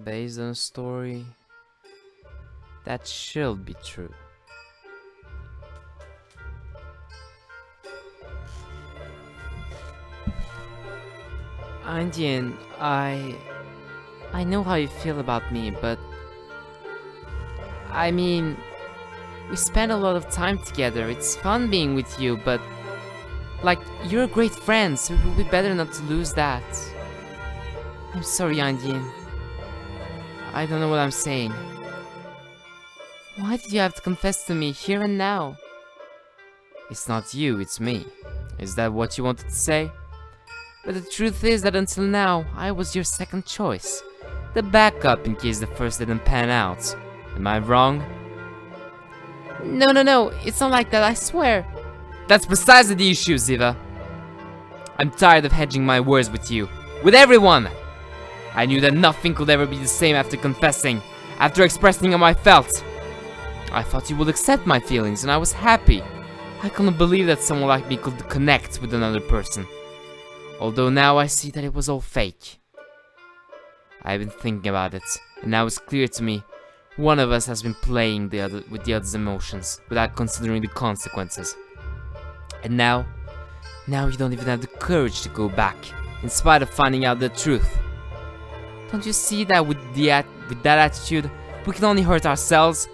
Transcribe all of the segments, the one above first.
Based on a story that should be true. Indian, I know how you feel about me, but I mean, we spend a lot of time together. It's fun being with you, but like, you're a great friend, so it would be better not to lose that. I'm sorry, Indian. I don't know what I'm saying. Why did you have to confess to me here and now? It's not you, it's me. Is that what you wanted to say? But the truth is that until now, I was your second choice. The backup in case the first didn't pan out. Am I wrong? No, it's not like that, I swear. That's precisely the issue, Ziva. I'm tired of hedging my words with you. With everyone! I knew that nothing could ever be the same after confessing, after expressing how I felt. I thought you would accept my feelings, and I was happy. I couldn't believe that someone like me could connect with another person. Although now I see that it was all fake. I've been thinking about it, and now it's clear to me one of us has been playing with the other's emotions without considering the consequences. And now you don't even have the courage to go back, in spite of finding out the truth. Don't you see that with that attitude, we can only hurt ourselves?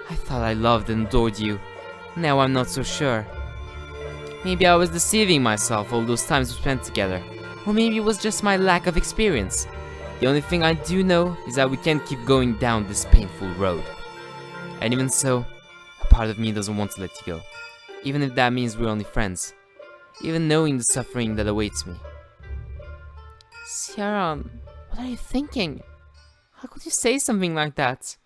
I thought I loved and adored you. Now I'm not so sure. Maybe I was deceiving myself all those times we spent together. Or maybe it was just my lack of experience. The only thing I do know is that we can't keep going down this painful road. And even so, a part of me doesn't want to let you go. Even if that means we're only friends. Even knowing the suffering that awaits me. Ciaran, what are you thinking? How could you say something like that?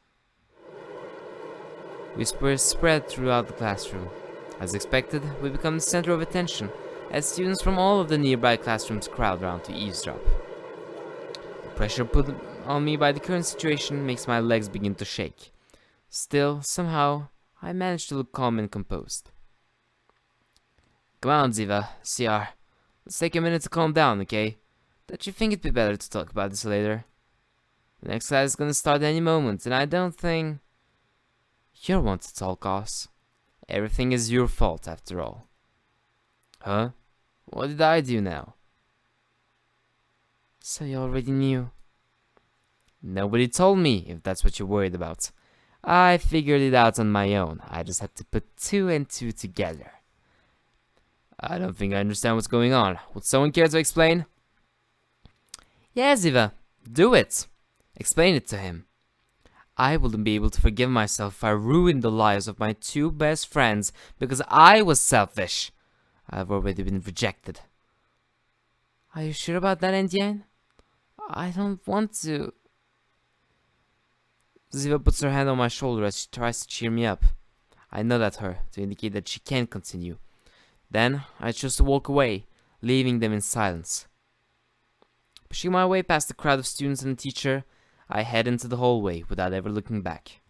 Whispers spread throughout the classroom. As expected, we become the center of attention, as students from all of the nearby classrooms crowd around to eavesdrop. The pressure put on me by the current situation makes my legs begin to shake. Still, somehow, I manage to look calm and composed. Come on, Ziva, CR. Let's take a minute to calm down, okay? Don't you think it'd be better to talk about this later? The next class is gonna start any moment, and I don't think you're one to talk, Oz. Everything is your fault, after all. Huh? What did I do now? So you already knew? Nobody told me, if that's what you're worried about. I figured it out on my own. I just had to put 2 and 2 together. I don't think I understand what's going on. Would someone care to explain? Yeah, Ziva. Do it. Explain it to him. I wouldn't be able to forgive myself if I ruined the lives of my 2 best friends because I was selfish. I've already been rejected. Are you sure about that, Indian? I don't want to. Ziva puts her hand on my shoulder as she tries to cheer me up. I nod at her to indicate that she can't continue. Then I choose to walk away, leaving them in silence. Pushing my way past the crowd of students and the teacher, I head into the hallway without ever looking back.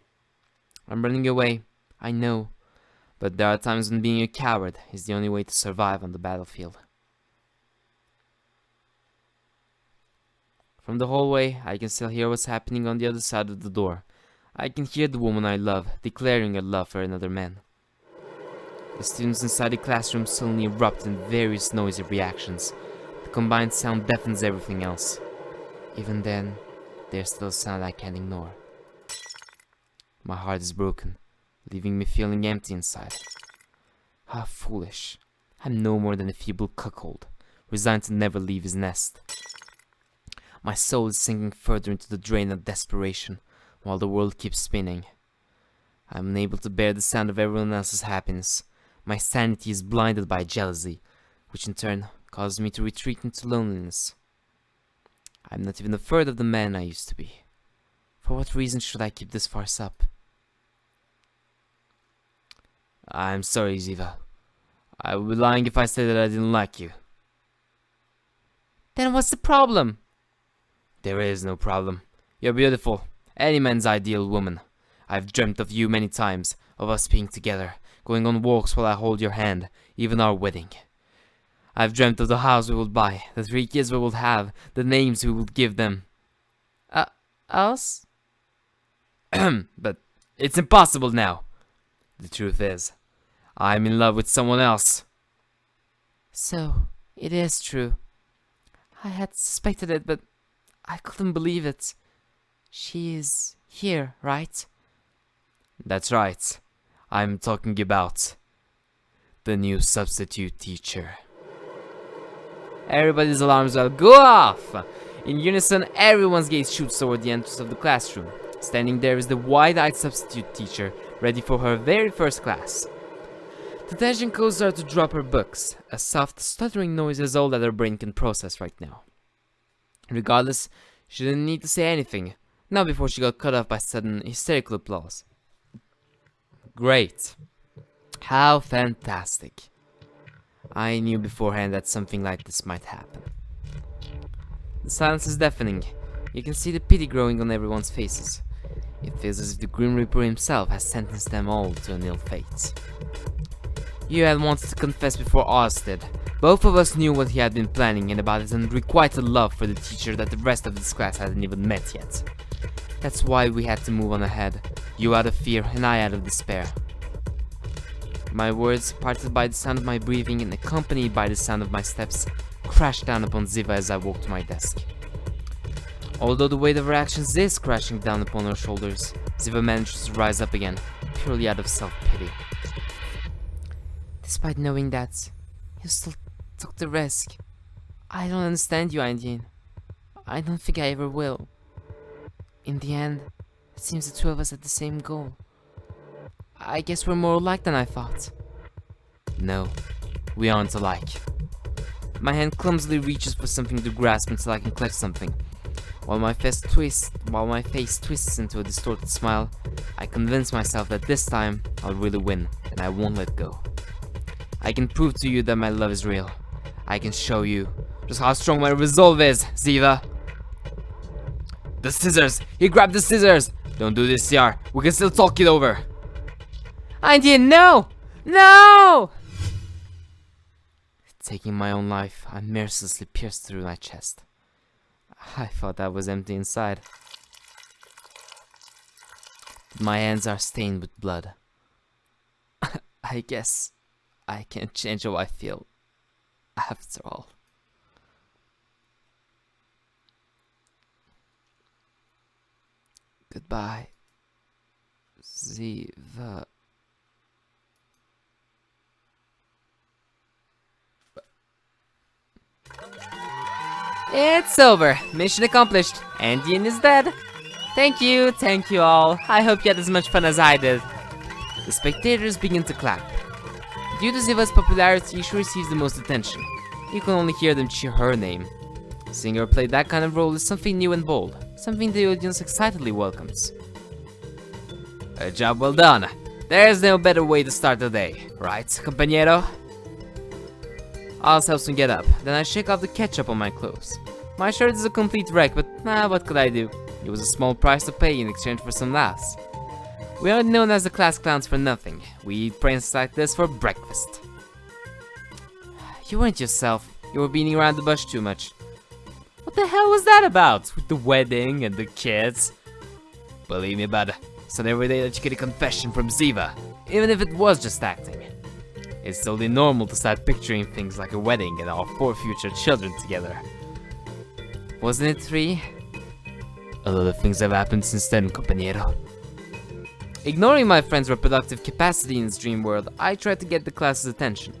I'm running away, I know, but there are times when being a coward is the only way to survive on the battlefield. From the hallway, I can still hear what's happening on the other side of the door. I can hear the woman I love declaring her love for another man. The students inside the classroom suddenly erupt in various noisy reactions. The combined sound deafens everything else. Even then, there's still a sound I can't ignore. My heart is broken, leaving me feeling empty inside. How foolish. I'm no more than a feeble cuckold, resigned to never leave his nest. My soul is sinking further into the drain of desperation, while the world keeps spinning. I'm unable to bear the sound of everyone else's happiness. My sanity is blinded by jealousy, which in turn causes me to retreat into loneliness. I'm not even a third of the man I used to be. For what reason should I keep this farce up? I'm sorry, Ziva. I would be lying if I said that I didn't like you. Then what's the problem? There is no problem. You're beautiful. Any man's ideal woman. I've dreamt of you many times, of us being together, going on walks while I hold your hand, even our wedding. I've dreamt of the house we would buy, the 3 kids we would have, the names we would give them. else? But it's impossible now. The truth is, I'm in love with someone else. So, it is true. I had suspected it, but I couldn't believe it. She is here, right? That's right. I'm talking about the new substitute teacher. Everybody's alarms will go off! In unison, everyone's gaze shoots toward the entrance of the classroom. Standing there is the wide-eyed substitute teacher, ready for her very first class. The tension causes her to drop her books. A soft, stuttering noise is all that her brain can process right now. Regardless, she didn't need to say anything, not before she got cut off by sudden, hysterical applause. Great. How fantastic. I knew beforehand that something like this might happen. The silence is deafening. You can see the pity growing on everyone's faces. It feels as if the Grim Reaper himself has sentenced them all to an ill fate. You had wanted to confess before Oz did. Both of us knew what he had been planning and about his unrequited love for the teacher that the rest of this class hadn't even met yet. That's why we had to move on ahead. You out of fear and I out of despair. My words, parted by the sound of my breathing and accompanied by the sound of my steps, crashed down upon Ziva as I walked to my desk. Although the weight of her actions is crashing down upon her shoulders, Ziva manages to rise up again, purely out of self-pity. Despite knowing that, you still took the risk. I don't understand you, Indian. I don't think I ever will. In the end, it seems the two of us had the same goal. I guess we're more alike than I thought. No, we aren't alike. My hand clumsily reaches for something to grasp until I can clutch something. While my face twists into a distorted smile, I convince myself that this time I'll really win, and I won't let go. I can prove to you that my love is real. I can show you just how strong my resolve is, Ziva. The scissors! He grabbed the scissors! Don't do this, Yar. We can still talk it over. I didn't know! No! Taking my own life, I mercilessly pierced through my chest. I thought I was empty inside. My hands are stained with blood. I guess I can't change how I feel, after all. Goodbye, Ziva. It's over. Mission accomplished. Andean is dead. Thank you all. I hope you had as much fun as I did. The spectators begin to clap. Due to Ziva's popularity, she receives the most attention. You can only hear them cheer her name. Seeing her play that kind of role is something new and bold, something the audience excitedly welcomes. A job well done. There's no better way to start the day, right, compañero? Oz helps me get up, then I shake off the ketchup on my clothes. My shirt is a complete wreck, but what could I do? It was a small price to pay in exchange for some laughs. We aren't known as the class clowns for nothing. We eat pranks like this for breakfast. You weren't yourself. You were beating around the bush too much. What the hell was that about? With the wedding and the kids? Believe me, bud. It's not every day that you get a confession from Ziva, even if it was just acting. It's totally normal to start picturing things like a wedding and our 4 future children together. Wasn't it 3? A lot of things have happened since then, compañero. Ignoring my friend's reproductive capacity in his dream world, I tried to get the class's attention.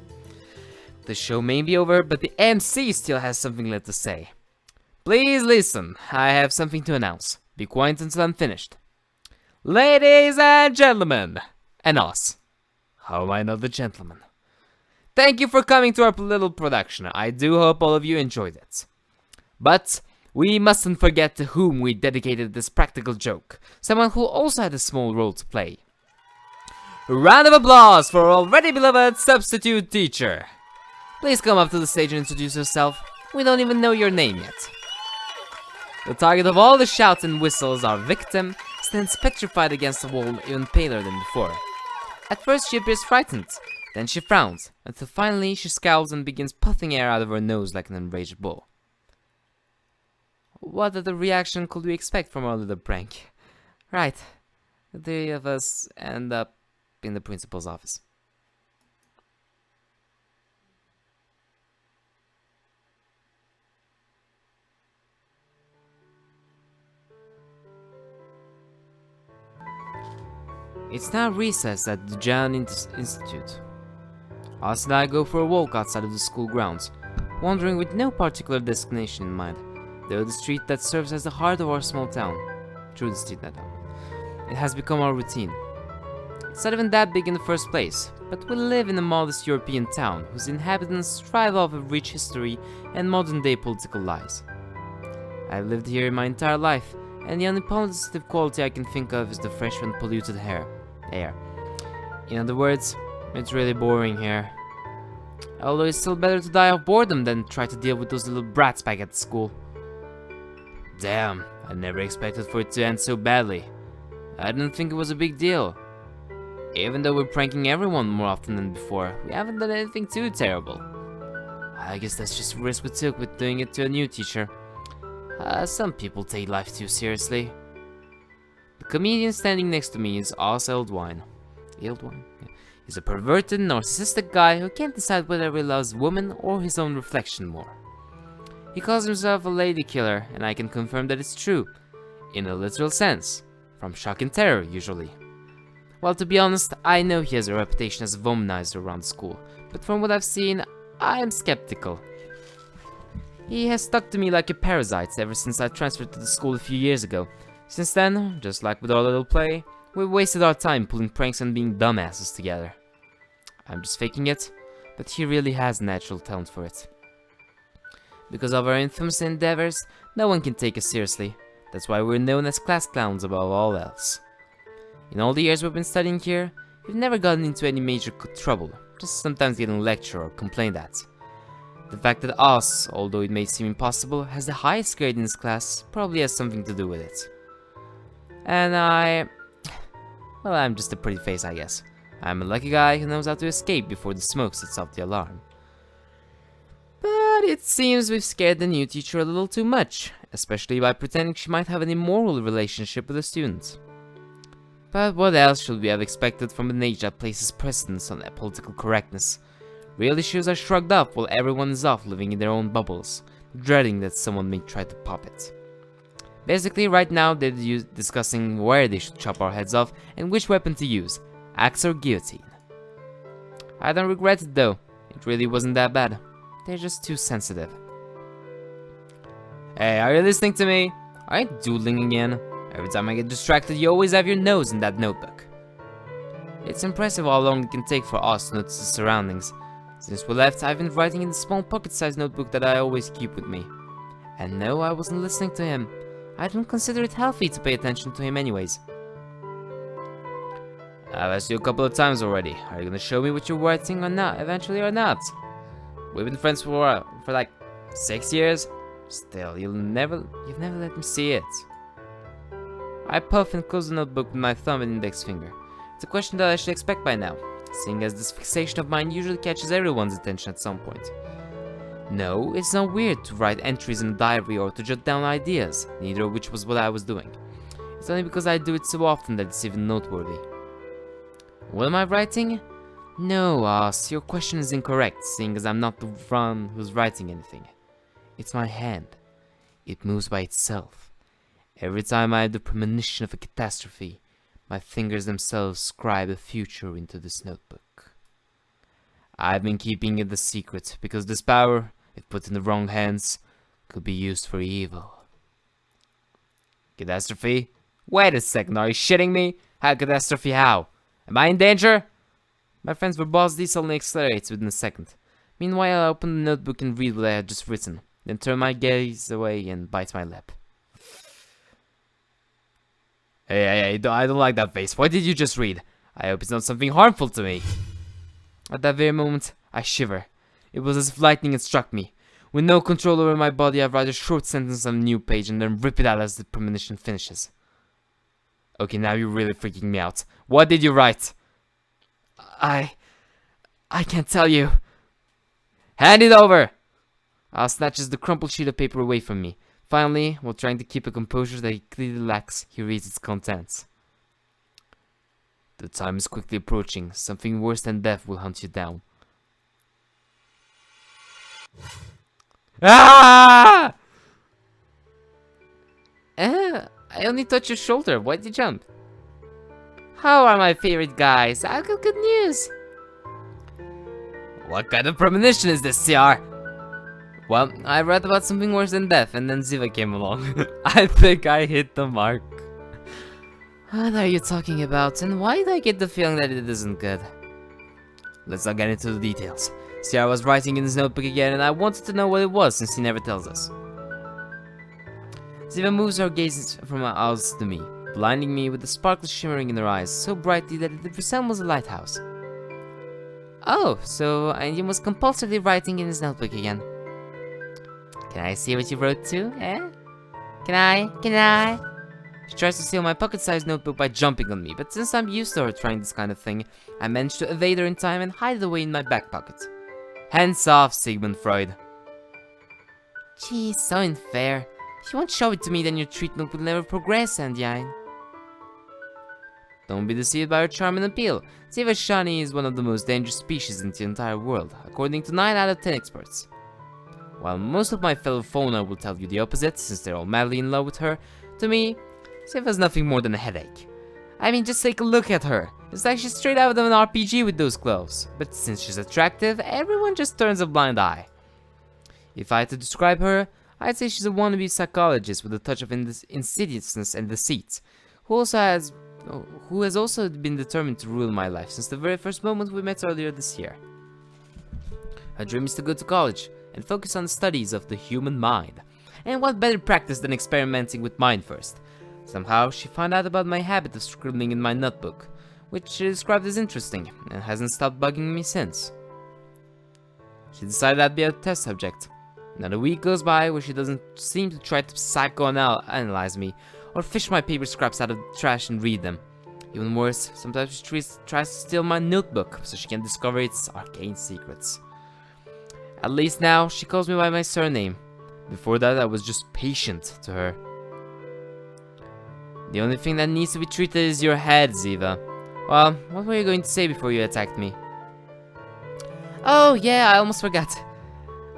The show may be over, but the MC still has something left to say. Please listen, I have something to announce. Be quiet until I'm finished. Ladies and gentlemen, and us. How am I not the gentleman? Thank you for coming to our little production. I do hope all of you enjoyed it. But we mustn't forget to whom we dedicated this practical joke. Someone who also had a small role to play. A round of applause for our already beloved substitute teacher. Please come up to the stage and introduce yourself. We don't even know your name yet. The target of all the shouts and whistles, our victim, stands petrified against the wall, even paler than before. At first she appears frightened, then she frowns, until finally she scowls and begins puffing air out of her nose like an enraged bull. What other reaction could we expect from our little prank? Right, the three of us end up in the principal's office. It's now recess at the Jan Institute. Us and I go for a walk outside of the school grounds, wandering with no particular destination in mind, though the street that serves as the heart of our small town. Through the street, not down. It has become our routine. It's not even that big in the first place, but we live in a modest European town whose inhabitants thrive off of rich history and modern-day political lies. I've lived here my entire life, and the only positive quality I can think of is the fresh and polluted air. In other words, it's really boring here. Although it's still better to die of boredom than try to deal with those little brats back at school. Damn, I never expected for it to end so badly. I didn't think it was a big deal. Even though we're pranking everyone more often than before, we haven't done anything too terrible. I guess that's just a risk we took with doing it to a new teacher. Some people take life too seriously. The comedian standing next to me is Oz Eldwine. Eldwine? Yeah. He's a perverted, narcissistic guy who can't decide whether he loves women or his own reflection more. He calls himself a lady killer, and I can confirm that it's true, in a literal sense, from shock and terror usually. Well, to be honest, I know he has a reputation as a womanizer around school, but from what I've seen, I am skeptical. He has stuck to me like a parasite ever since I transferred to the school a few years ago. Since then, just like with our little play, we've wasted our time pulling pranks and being dumbasses together. I'm just faking it, but he really has natural talent for it. Because of our infamous endeavors, no one can take us seriously. That's why we're known as class clowns above all else. In all the years we've been studying here, we've never gotten into any major trouble, just sometimes getting lectured or complained at. The fact that Oz, although it may seem impossible, has the highest grade in his class probably has something to do with it. And I'm just a pretty face, I guess. I'm a lucky guy who knows how to escape before the smoke sets off the alarm. But it seems we've scared the new teacher a little too much, especially by pretending she might have an immoral relationship with a student. But what else should we have expected from an age that places precedence on political correctness? Real issues are shrugged off while everyone is off living in their own bubbles, dreading that someone may try to pop it. Basically, right now they're discussing where they should chop our heads off and which weapon to use, axe or guillotine. I don't regret it though, it really wasn't that bad. They're just too sensitive. Hey, are you listening to me? Are you doodling again? Every time I get distracted, you always have your nose in that notebook. It's impressive how long it can take for us to notice the surroundings. Since we left, I've been writing in the small pocket-sized notebook that I always keep with me. And no, I wasn't listening to him. I don't consider it healthy to pay attention to him anyways. I've asked you a couple of times already. Are you gonna show me what you're writing or not, eventually or not? We've been friends for like 6 years. Still, you've never let me see it. I puff and close the notebook with my thumb and index finger. It's a question that I should expect by now, seeing as this fixation of mine usually catches everyone's attention at some point. No, it's not weird to write entries in a diary or to jot down ideas, neither of which was what I was doing. It's only because I do it so often that it's even noteworthy. What am I writing? No, your question is incorrect, seeing as I'm not the one who's writing anything. It's my hand. It moves by itself. Every time I have the premonition of a catastrophe, my fingers themselves scribe a future into this notebook. I've been keeping it a secret, because this power, if put in the wrong hands, could be used for evil. Catastrophe? Wait a second, are you shitting me? Catastrophe how? Am I in danger? My friend's verbosity suddenly accelerates within a second. Meanwhile, I open the notebook and read what I had just written, then turn my gaze away and bite my lip. Hey, I don't like that face. What did you just read? I hope it's not something harmful to me. At that very moment, I shiver. It was as if lightning had struck me. With no control over my body, I write a short sentence on a new page and then rip it out as the premonition finishes. Okay, now you're really freaking me out. What did you write? I can't tell you. Hand it over! Al snatches the crumpled sheet of paper away from me, Finally, while trying to keep a composure that he clearly lacks, he reads its contents. The time is quickly approaching. Something worse than death will hunt you down. Ah! I only touched your shoulder. Why'd you jump? How are my favorite guys? I've got good news. What kind of premonition is this, CR? Well, I read about something worse than death, and then Ziva came along. I think I hit the mark. What are you talking about, and why do I get the feeling that it isn't good? Let's not get into the details. CR was writing in his notebook again, and I wanted to know what it was, since he never tells us. Ziva moves her gaze from her eyes to me, blinding me with the sparkles shimmering in her eyes so brightly that it resembles a lighthouse. Oh, so Indian was compulsively writing in his notebook again. Can I see what you wrote too, eh? Can I? She tries to steal my pocket-sized notebook by jumping on me, but since I'm used to her trying this kind of thing, I managed to evade her in time and hide it away in my back pocket. Hands off, Sigmund Freud. Gee, so unfair. If you won't show it to me, then your treatment will never progress, Andiane. Don't be deceived by her charm and appeal. Ziva Shani is one of the most dangerous species in the entire world, according to 9 out of 10 experts. While most of my fellow fauna will tell you the opposite, since they're all madly in love with her, to me, Ziva's nothing more than a headache. I mean, just take a look at her. It's like she's straight out of an RPG with those clothes. But since she's attractive, everyone just turns a blind eye. If I had to describe her, I'd say she's a wannabe psychologist with a touch of insidiousness and deceit, who has also been determined to rule my life since the very first moment we met earlier this year. Her dream is to go to college and focus on the studies of the human mind. And what better practice than experimenting with mine first? Somehow, she found out about my habit of scribbling in my notebook, which she described as interesting, and hasn't stopped bugging me since. She decided I'd be a test subject. Not a week goes by where she doesn't seem to try to psychoanalyze me, or fish my paper scraps out of the trash and read them. Even worse, sometimes she tries to steal my notebook so she can discover its arcane secrets. At least now, she calls me by my surname. Before that, I was just patient to her. The only thing that needs to be treated is your head, Ziva. Well, what were you going to say before you attacked me? Oh yeah, I almost forgot.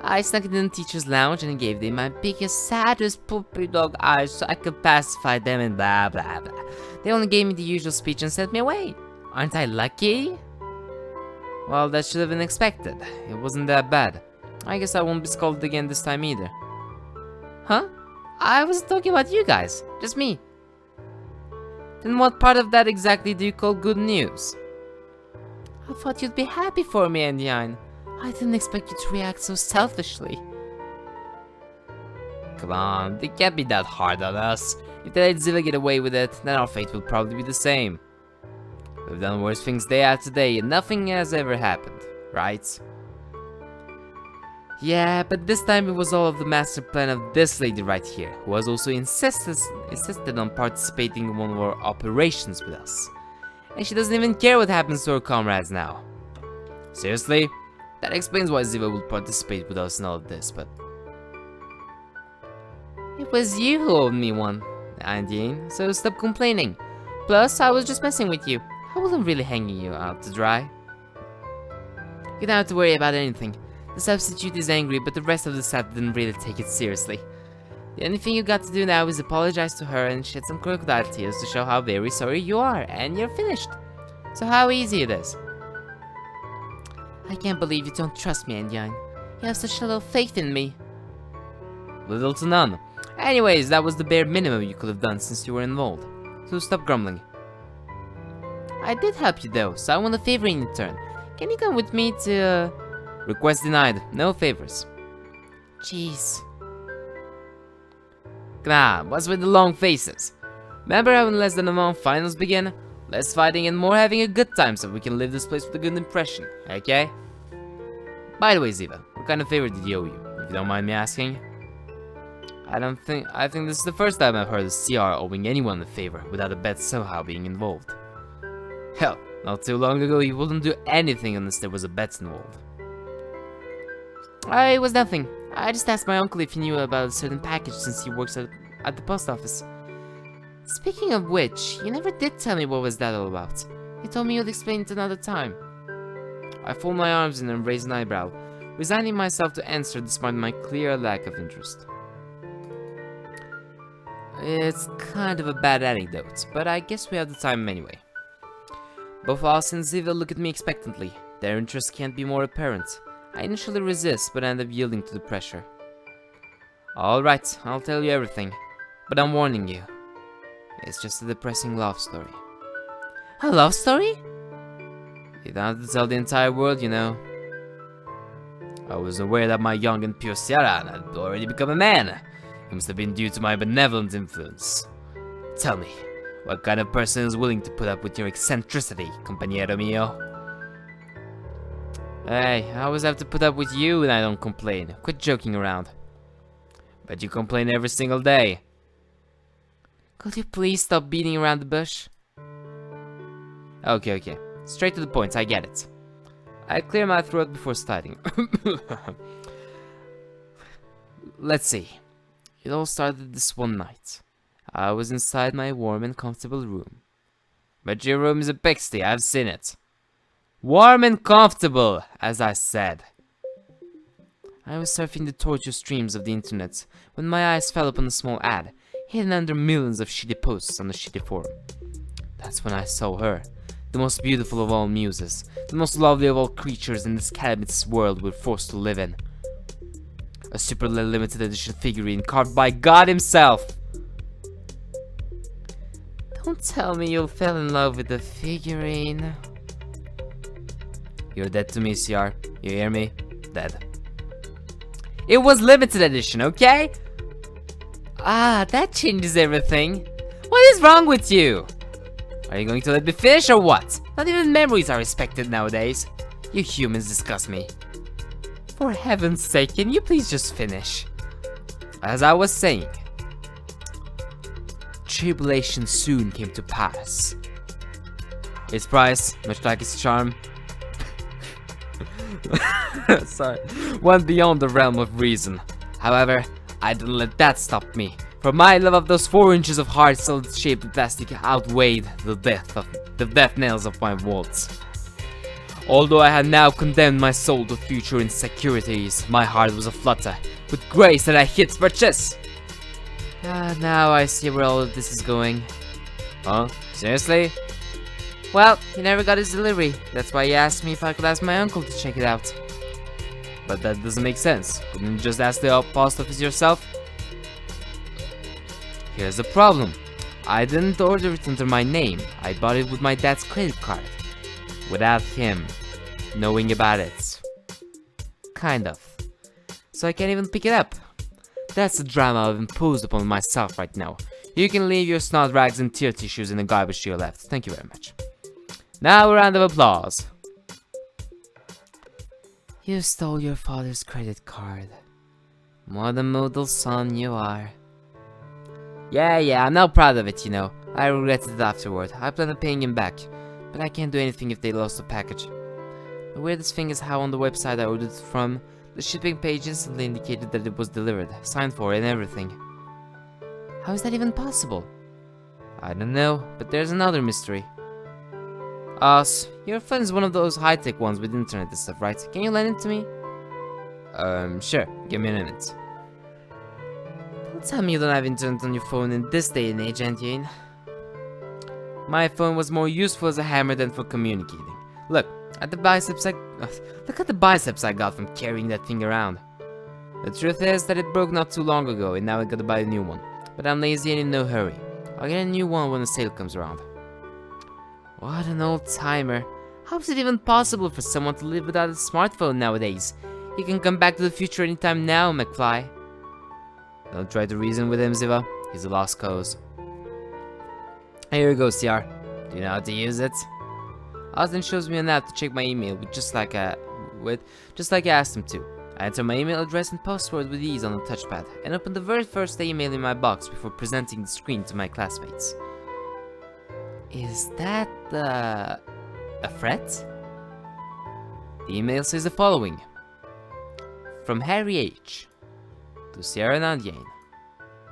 I snuck into the teacher's lounge and gave them my biggest, saddest puppy dog eyes so I could pacify them and blah blah blah. They only gave me the usual speech and sent me away. Aren't I lucky? Well, that should have been expected. It wasn't that bad. I guess I won't be scolded again this time either. Huh? I wasn't talking about you guys, just me. Then what part of that exactly do you call good news? I thought you'd be happy for me, Andiane. I didn't expect you to react so selfishly. Come on, they can't be that hard on us. If they let Ziva get away with it, then our fate will probably be the same. We've done worse things day after day and nothing has ever happened, right? Yeah, but this time it was all of the master plan of this lady right here, who has also insisted on participating in one of our operations with us. And she doesn't even care what happens to her comrades now. Seriously? That explains why Ziva will participate with us in all of this, but... It was you who owed me one, Andiane, so stop complaining. Plus, I was just messing with you. I wasn't really hanging you out to dry. You don't have to worry about anything. The substitute is angry, but the rest of the staff didn't really take it seriously. The only thing you got to do now is apologize to her and shed some crocodile tears to show how very sorry you are, and you're finished. So how easy it is. I can't believe you don't trust me, Andiane. You have such little faith in me. Little to none. Anyways, that was the bare minimum you could have done since you were involved. So stop grumbling. I did help you though, so I want a favor in return. Can you come with me to... Request denied. No favors. Jeez. Come on, what's with the long faces? Remember how in less than a month finals begin? Less fighting and more having a good time so we can leave this place with a good impression, okay? By the way, Ziva, what kind of favor did he owe you, if you don't mind me asking? I think this is the first time I've heard of CR owing anyone a favor without a bet somehow being involved. Hell, not too long ago he wouldn't do anything unless there was a bet involved. It was nothing. I just asked my uncle if he knew about a certain package since he works at the post office. Speaking of which, you never did tell me what was that all about. You told me you'd explain it another time. I fold my arms in and raise an eyebrow, resigning myself to answer despite my clear lack of interest. It's kind of a bad anecdote, but I guess we have the time anyway. Both Oz and Ziva look at me expectantly. Their interest can't be more apparent. I initially resist, but end up yielding to the pressure. Alright, I'll tell you everything, but I'm warning you. It's just a depressing love story. A love story? You don't have to tell the entire world, you know. I was aware that my young and pure Ciaran had already become a man. It must have been due to my benevolent influence. Tell me, what kind of person is willing to put up with your eccentricity, compañero mío? Hey, I always have to put up with you and I don't complain. Quit joking around. But you complain every single day. Could you please stop beating around the bush? Okay. Straight to the point, I get it. I clear my throat before starting. Let's see. It all started this one night. I was inside my warm and comfortable room. But your room is a pigsty, I've seen it. Warm and comfortable, as I said. I was surfing the tortuous streams of the internet when my eyes fell upon a small ad, hidden under millions of shitty posts on the shitty forum. That's when I saw her, the most beautiful of all muses, the most lovely of all creatures in this calamitous world we're forced to live in. A super limited edition figurine carved by God himself. Don't tell me you fell in love with the figurine. You're dead to me, CR. You hear me? Dead. It was limited edition, okay? Ah, that changes everything. What is wrong with you? Are you going to let me finish or what? Not even memories are respected nowadays. You humans disgust me. For heaven's sake, can you please just finish? As I was saying, tribulation soon came to pass. Its price, much like its charm, sorry, went beyond the realm of reason. However, I didn't let that stop me, for my love of those 4 inches of hard solid-shaped plastic outweighed the death nails of my walls. Although I had now condemned my soul to future insecurities, my heart was aflutter with grace that I hit purchase. Now I see where all of this is going. Huh? Seriously? Well, he never got his delivery. That's why he asked me if I could ask my uncle to check it out. But that doesn't make sense. Couldn't you just ask the post office yourself? Here's the problem. I didn't order it under my name. I bought it with my dad's credit card. Without him knowing about it. Kind of. So I can't even pick it up. That's the drama I've imposed upon myself right now. You can leave your snot rags and tear tissues in the garbage to your left. Thank you very much. Now a round of applause. You stole your father's credit card. What a model son you are. Yeah, I'm not proud of it, you know. I regretted it afterward. I plan on paying him back. But I can't do anything if they lost the package. The weirdest thing is how on the website I ordered it from, the shipping page instantly indicated that it was delivered, signed for and everything. How is that even possible? I don't know, but there's another mystery. Your phone is one of those high-tech ones with internet and stuff, right? Can you lend it to me? Sure. Give me a minute. Don't tell me you don't have internet on your phone in this day and age, Antine. My phone was more useful as a hammer than for communicating. Look at the biceps I got from carrying that thing around. The truth is that it broke not too long ago, and now I gotta buy a new one. But I'm lazy and in no hurry. I'll get a new one when the sale comes around. What an old timer. How is it even possible for someone to live without a smartphone nowadays? You can come back to the future anytime now, McFly. Don't try to reason with him, Ziva. He's a lost cause. Here you go, CR. Do you know how to use it? Austin shows me an app to check my email just like I asked him to. I enter my email address and password with ease on the touchpad, and open the very first email in my box before presenting the screen to my classmates. Is that, a threat? The email says the following. From Harry H. to Sierra Nandiane.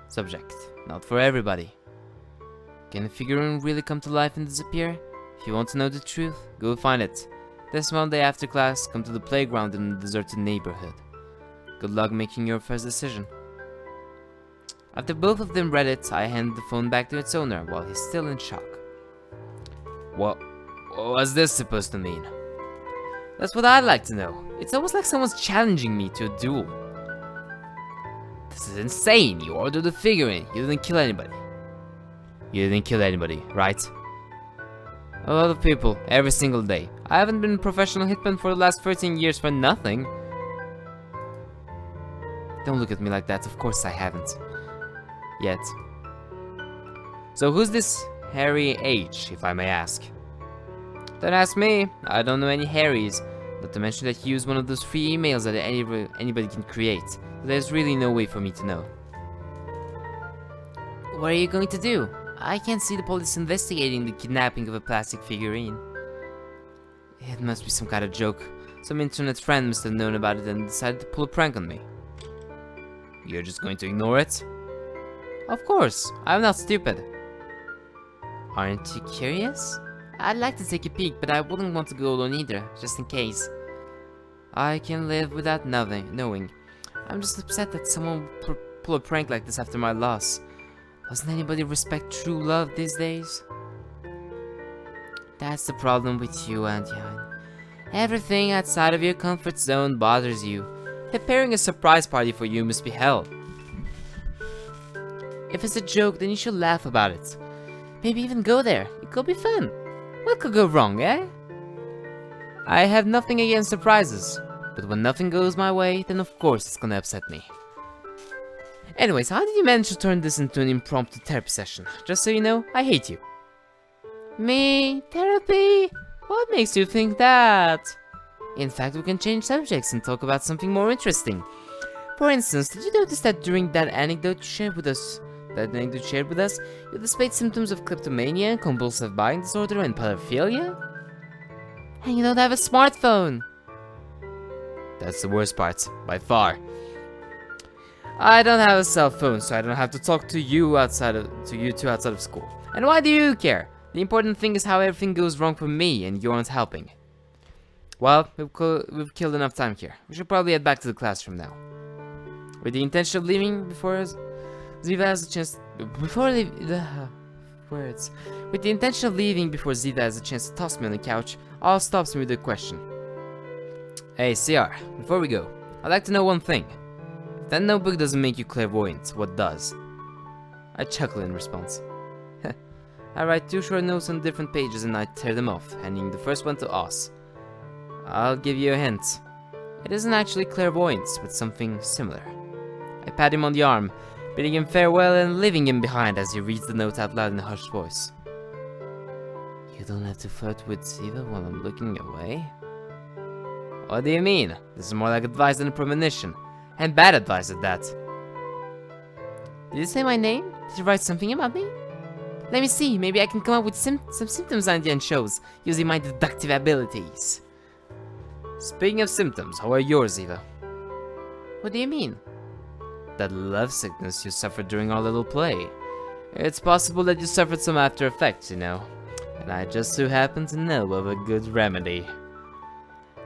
Subject: not for everybody. Can a figurine really come to life and disappear? If you want to know the truth, go find it. This Monday after class, come to the playground in the deserted neighborhood. Good luck making your first decision. After both of them read it, I handed the phone back to its owner while he's still in shock. What was this supposed to mean? That's what I'd like to know. It's almost like someone's challenging me to a duel. This is insane. You ordered the figurine. You didn't kill anybody. You didn't kill anybody, right? A lot of people, every single day. I haven't been a professional hitman for the last 13 years for nothing. Don't look at me like that. Of course I haven't. Yet. So who's this Harry H, if I may ask? Don't ask me. I don't know any Harrys. Not to mention that he used one of those free emails that anybody can create. There's really no way for me to know. What are you going to do? I can't see the police investigating the kidnapping of a plastic figurine. It must be some kind of joke. Some internet friend must have known about it and decided to pull a prank on me. You're just going to ignore it? Of course, I'm not stupid. Aren't you curious? I'd like to take a peek, but I wouldn't want to go alone either, just in case. I can live without knowing. I'm just upset that someone would pull a prank like this after my loss. Doesn't anybody respect true love these days? That's the problem with you, Antian. Everything outside of your comfort zone bothers you. Preparing a surprise party for you must be hell. If it's a joke, then you should laugh about it. Maybe even go there. It could be fun. What could go wrong, eh? I have nothing against surprises, but when nothing goes my way, then of course it's gonna upset me. Anyways, how did you manage to turn this into an impromptu therapy session? Just so you know, I hate you. Me? Therapy? What makes you think that? In fact, we can change subjects and talk about something more interesting. For instance, did you notice that during that anecdote you shared with us, you displayed symptoms of kleptomania, compulsive buying disorder, and pedophilia? And you don't have a smartphone! That's the worst part, by far. I don't have a cell phone, so I don't have to talk to you two outside of school. And why do you care? The important thing is how everything goes wrong for me, and you aren't helping. Well, we've killed enough time here. We should probably head back to the classroom now. With the intention of leaving before Ziva has a chance to toss me on the couch, I'll stop me with a question. Hey, CR, before we go, I'd like to know one thing. If that notebook doesn't make you clairvoyant, what does? I chuckle in response. I write 2 short notes on different pages and I tear them off, handing the first one to Oz. I'll give you a hint. It isn't actually clairvoyance, but something similar. I pat him on the arm, bidding him farewell and leaving him behind as he reads the note out loud in a hushed voice. You don't have to flirt with Ziva while I'm looking away? What do you mean? This is more like advice than a premonition. And bad advice at that. Did you say my name? Did you write something about me? Let me see, maybe I can come up with some symptoms Andian shows, using my deductive abilities. Speaking of symptoms, how are yours, Eva? What do you mean? That love sickness you suffered during our little play. It's possible that you suffered some after effects, you know. And I just so happen to know of a good remedy.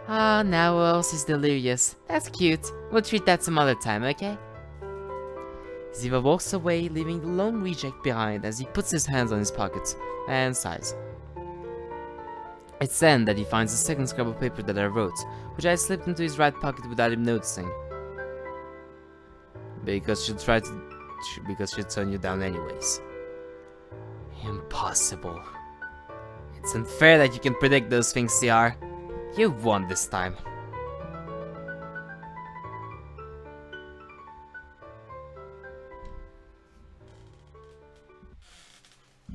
Ah, now else is delirious. That's cute. We'll treat that some other time, okay? Ziva walks away, leaving the lone reject behind as he puts his hands on his pockets and sighs. It's then that he finds the second scrap of paper that I wrote, which I slipped into his right pocket without him noticing. Because she'd turn you down anyways. Impossible. It's unfair that you can predict those things, CR. You've won this time.